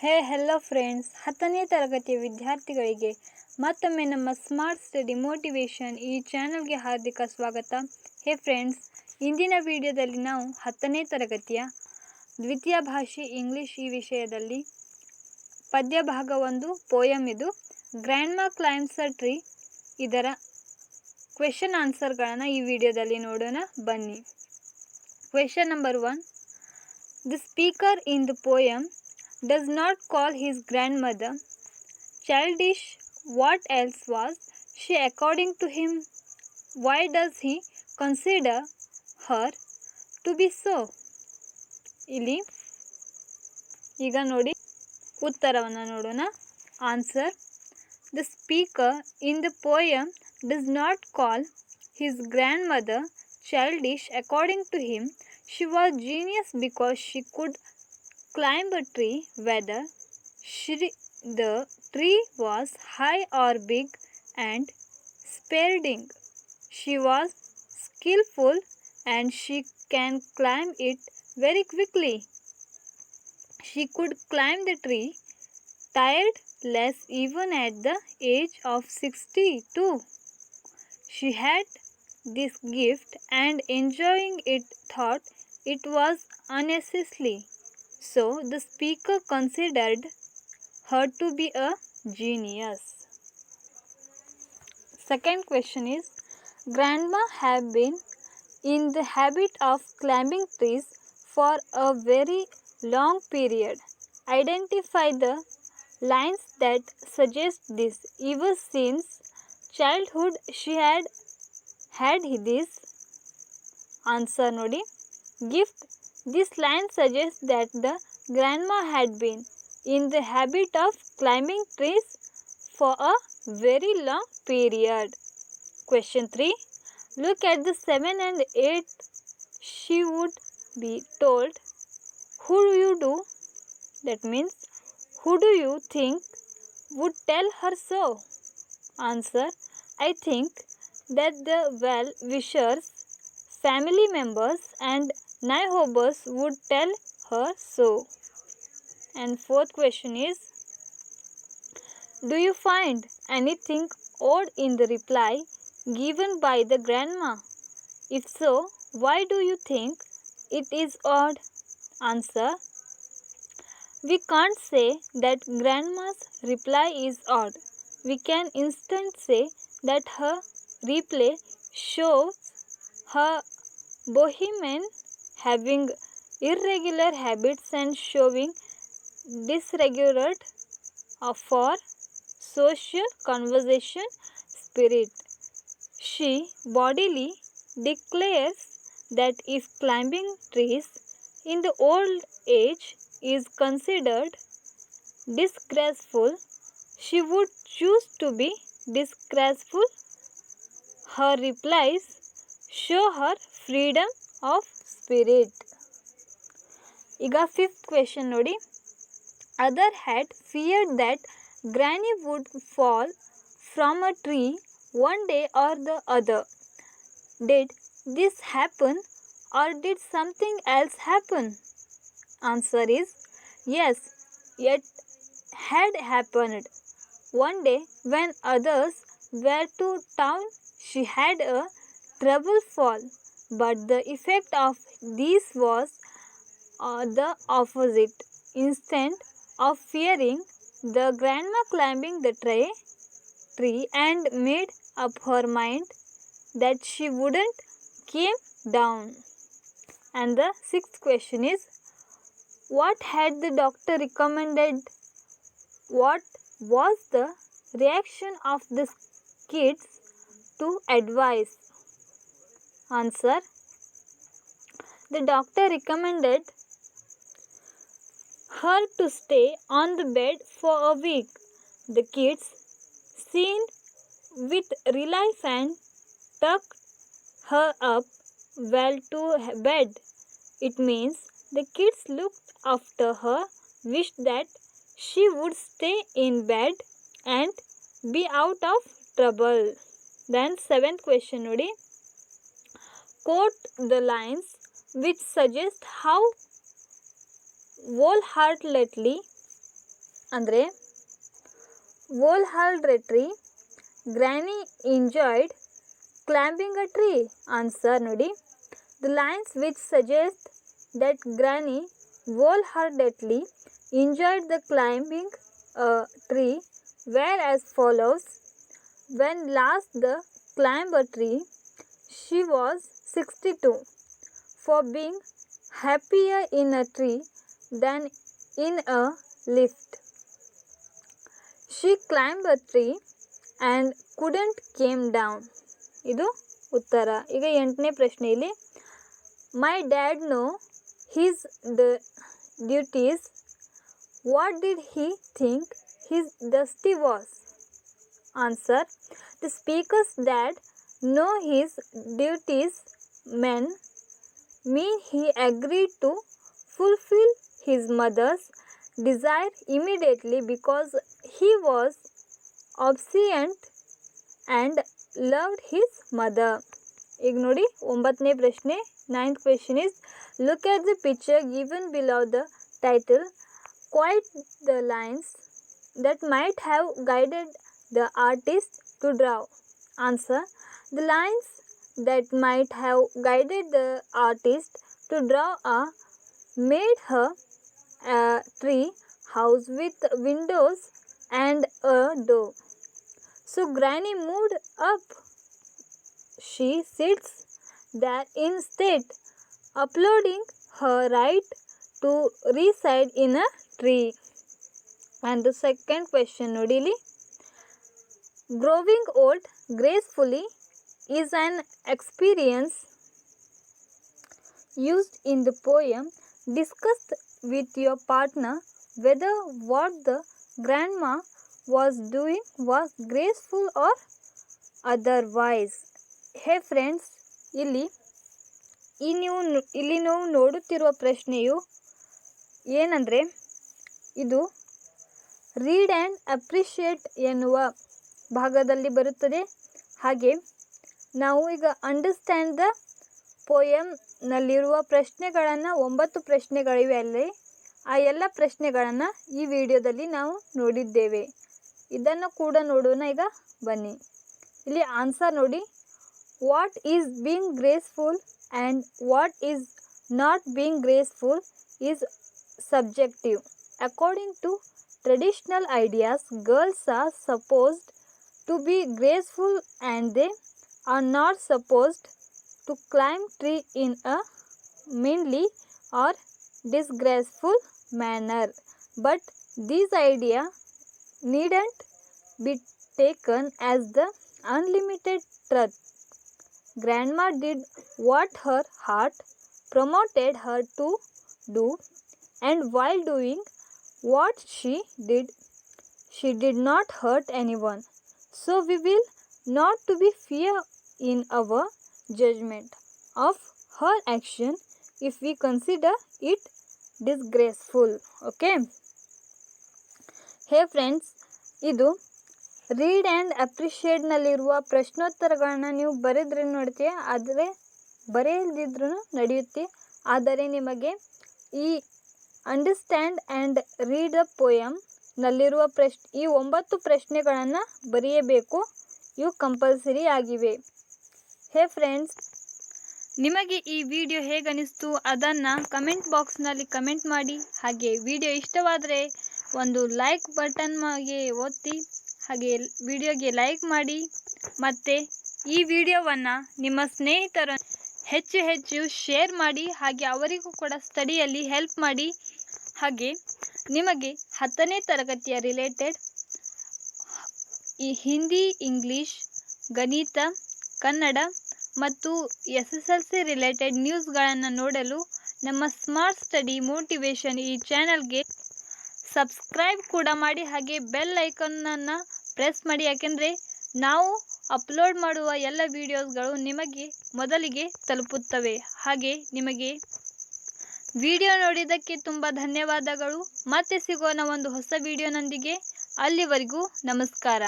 Hello friends, 10ನೇ ತರಗತಿಯ ವಿದ್ಯಾರ್ಥಿಗಳಿಗೆ ಮತ್ತೊಮ್ಮೆ ನಮ್ಮ ಸ್ಮಾರ್ಟ್ ಸ್ಟಡಿ ಮೋಟಿವೇಶನ್ ಈ ಚಾನಲ್ಗೆ ಹಾರ್ದಿಕ ಸ್ವಾಗತ. ಫ್ರೆಂಡ್ಸ್, ಇಂದಿನ ವಿಡಿಯೋದಲ್ಲಿ ನಾವು 10ನೇ ತರಗತಿಯ ದ್ವಿತೀಯ ಭಾಷೆ ಇಂಗ್ಲಿಷ್ ಈ ವಿಷಯದಲ್ಲಿ ಪದ್ಯ ಭಾಗ 1 ಪೋಯಮ್ ಇದು ಗ್ರ್ಯಾಂಡ್ ಮಾ ಕ್ಲೈಂಬ್ಸ್ ಅ ಟ್ರೀ ಇದರ ಕ್ವೆಶನ್ ಆನ್ಸರ್ಗಳನ್ನು ಈ ವಿಡಿಯೋದಲ್ಲಿ ನೋಡೋಣ ಬನ್ನಿ. Question number 1. The speaker in the poem does not call his grandmother childish. What else was she according to him? Why does he consider her to be so? ಇಲ್ಲಿ ಈಗ ನೋಡಿ ಉತ್ತರವನ್ನು ನೋಡೋಣ. Answer: the speaker in the poem does not call his grand mother childish according to him. She was genius because she could climb a tree whether the tree was high or big and spreading. She was skillful and she can climb it very quickly. She could climb the tree tireless even at the age of 62. She had this gift and enjoying it thought it was unnecessary. So the speaker considered her to be a genius. Second question is, grandma have been in the habit of climbing trees for a very long period. Identify the lines that suggest this. Ever since childhood she had this. Answer nodi. Gift. This line suggests that the grandma had been in the habit of climbing trees for a very long period. Question 3. Look at the 7 and 8. She would be told, who do you do? That means, who do you think would tell her so? Answer: I think that the well-wishers, family members and neighbors would tell her so. And fourth question is, do you find anything odd in the reply given by the grandma? If so, why do you think it is odd? Answer: we can't say that grandma's reply is odd. We can instead say that her reply shows her bohemian, having irregular habits and showing disregard for social conversation spirit. She boldly declares that if climbing trees in the old age is considered disgraceful, she would choose to be disgraceful. Her replies show her freedom of spirit. ಈಗ fifth question ನೋಡಿ. Other had feared that granny would fall from a tree one day or the other. Did this happen or did something else happen? Answer is yes, it had happened. One day when others were to town, she had a trouble fall, but the effect of this was the opposite. Instead of fearing the grandma climbing the tree and made up her mind that she wouldn't came down. And the sixth question is, what had the doctor recommended? What was the reaction of the kids to advice? Answer: the doctor recommended her to stay on the bed for a week. The kids seemed with relief and tucked her up well to bed. It means the kids looked after her, wished that she would stay in bed and be out of trouble. Then seventh question nodi. Quote the lines which suggest how wholeheartedly ಅಂದರೆ wholeheartedly Granny enjoyed climbing a tree. Answer ನೋಡಿ. The lines which suggest that Granny wholeheartedly enjoyed the climbing a tree were as follows. When last the climb a tree, she was 62. For being happier in a tree than in a lift. She climbed a tree and couldn't came down. ಇದು ಉತ್ತರ. ಈಗ 8ನೇ ಪ್ರಶ್ನೆಯಲ್ಲಿ my dad know his duties. What did he think his ಡಸ್ಟಿ was? Answer. The speaker's dad know his duties mean he agreed to fulfill his mother's desire immediately because he was obedient and loved his mother. ಈಗ ನೋಡಿ 9ನೇ ಪ್ರಶ್ನೆ. 9th question is look at the picture given below the title. Quote the lines that might have guided the artist to draw. Answer. The lines that might have guided the artist to draw made her a tree house with windows and a door. So Granny moved up. She sits there instead, uploading her right to reside in a tree. And the second question nodili. Growing old gracefully is an experience used in the poem. Discuss with your partner whether what the grandma was doing was graceful or otherwise. Hey friends, ಇಲ್ಲಿ ನೀವು ನೋಡುತ್ತಿರುವ ಪ್ರಶ್ನೆಯು ಏನಂದರೆ ಇದು read and appreciate ಎನ್ನುವ ಭಾಗದಲ್ಲಿ ಬರುತ್ತದೆ. ಹಾಗೆ ನಾವು ಈಗ ಅಂಡರ್ಸ್ಟ್ಯಾಂಡ್ ದ ಪೋಯಮ್ನಲ್ಲಿರುವ ಪ್ರಶ್ನೆಗಳನ್ನು 9 ಪ್ರಶ್ನೆಗಳಿವೆ. ಅಲ್ಲಿ ಆ ಎಲ್ಲ ಪ್ರಶ್ನೆಗಳನ್ನು ಈ ವಿಡಿಯೋದಲ್ಲಿ ನಾವು ನೋಡಿದ್ದೇವೆ. ಇದನ್ನು ಕೂಡ ನೋಡೋಣ. ಈಗ ಬನ್ನಿ. ಇಲ್ಲಿ ಆನ್ಸರ್ ನೋಡಿ. What is being graceful and what is not being graceful is subjective. According to traditional ideas, girls are supposed to be graceful and they are not supposed to climb tree in a meanly or disgraceful manner. But this idea needn't be taken as the unlimited truth. Grandma did what her heart promoted her to do, and while doing what she did not hurt anyone. So we will not to be fear in our judgment of her action if we consider it disgraceful. Okay. Hey friends, ಇದು read and ಅಪ್ರಿಷಿಯೇಟ್ನಲ್ಲಿರುವ ಪ್ರಶ್ನೋತ್ತರಗಳನ್ನ ನೀವು ಬರೆದ್ರೆ ನೋಡ್ತೀಯ, ಆದರೆ ಬರೆಯದಿದ್ರೂ ನಡೆಯುತ್ತೆ. ಆದರೆ ನಿಮಗೆ ಈ understand and read the ಪೋಯಮ್ನಲ್ಲಿರುವ ಈ 9 ಪ್ರಶ್ನೆಗಳನ್ನು ಬರೆಯಬೇಕು. ಇವು ಕಂಪಲ್ಸರಿ ಆಗಿವೆ. ಹೇ ಫ್ರೆಂಡ್ಸ್, ನಿಮಗೆ ಈ ವಿಡಿಯೋ ಹೇಗನಿಸ್ತು ಅದನ್ನು ಕಮೆಂಟ್ ಬಾಕ್ಸ್ನಲ್ಲಿ ಕಮೆಂಟ್ ಮಾಡಿ. ಹಾಗೆ ವಿಡಿಯೋ ಇಷ್ಟವಾದರೆ ಒಂದು ಲೈಕ್ ಬಟನ್ಗೆ ಒತ್ತಿ, ಹಾಗೆ ವಿಡಿಯೋಗೆ ಲೈಕ್ ಮಾಡಿ. ಮತ್ತು ಈ ವಿಡಿಯೋವನ್ನು ನಿಮ್ಮ ಸ್ನೇಹಿತರ ಹೆಚ್ಚು ಶೇರ್ ಮಾಡಿ. ಹಾಗೆ ಅವರಿಗೂ ಕೂಡ ಸ್ಟಡಿಯಲ್ಲಿ ಹೆಲ್ಪ್ ಮಾಡಿ. ಹಾಗೆ ನಿಮಗೆ 10ನೇ ತರಗತಿಯ ರಿಲೇಟೆಡ್ ಈ ಹಿಂದಿ, ಇಂಗ್ಲೀಷ್, ಗಣಿತ, ಕನ್ನಡ ಮತ್ತು SSLC ರಿಲೇಟೆಡ್ ನ್ಯೂಸ್ಗಳನ್ನು ನೋಡಲು ನಮ್ಮ ಸ್ಮಾರ್ಟ್ ಸ್ಟಡಿ ಮೋಟಿವೇಶನ್ ಈ ಚಾನಲ್ಗೆ ಸಬ್ಸ್ಕ್ರೈಬ್ ಕೂಡ ಮಾಡಿ. ಹಾಗೆ ಬೆಲ್ ಐಕನ್ನನ್ನು ಪ್ರೆಸ್ ಮಾಡಿ, ಯಾಕೆಂದರೆ ನಾವು ಅಪ್ಲೋಡ್ ಮಾಡುವ ಎಲ್ಲ ವಿಡಿಯೋಸ್ಗಳು ನಿಮಗೆ ಮೊದಲಿಗೆ ತಲುಪುತ್ತವೆ. ಹಾಗೆ ನಿಮಗೆ ವಿಡಿಯೋ ನೋಡಿದ್ದಕ್ಕೆ ತುಂಬ ಧನ್ಯವಾದಗಳು. ಮತ್ತೆ ಸಿಗೋಣ ಒಂದು ಹೊಸ ವಿಡಿಯೋನೊಂದಿಗೆ. ಅಲ್ಲಿವರೆಗೂ ನಮಸ್ಕಾರ.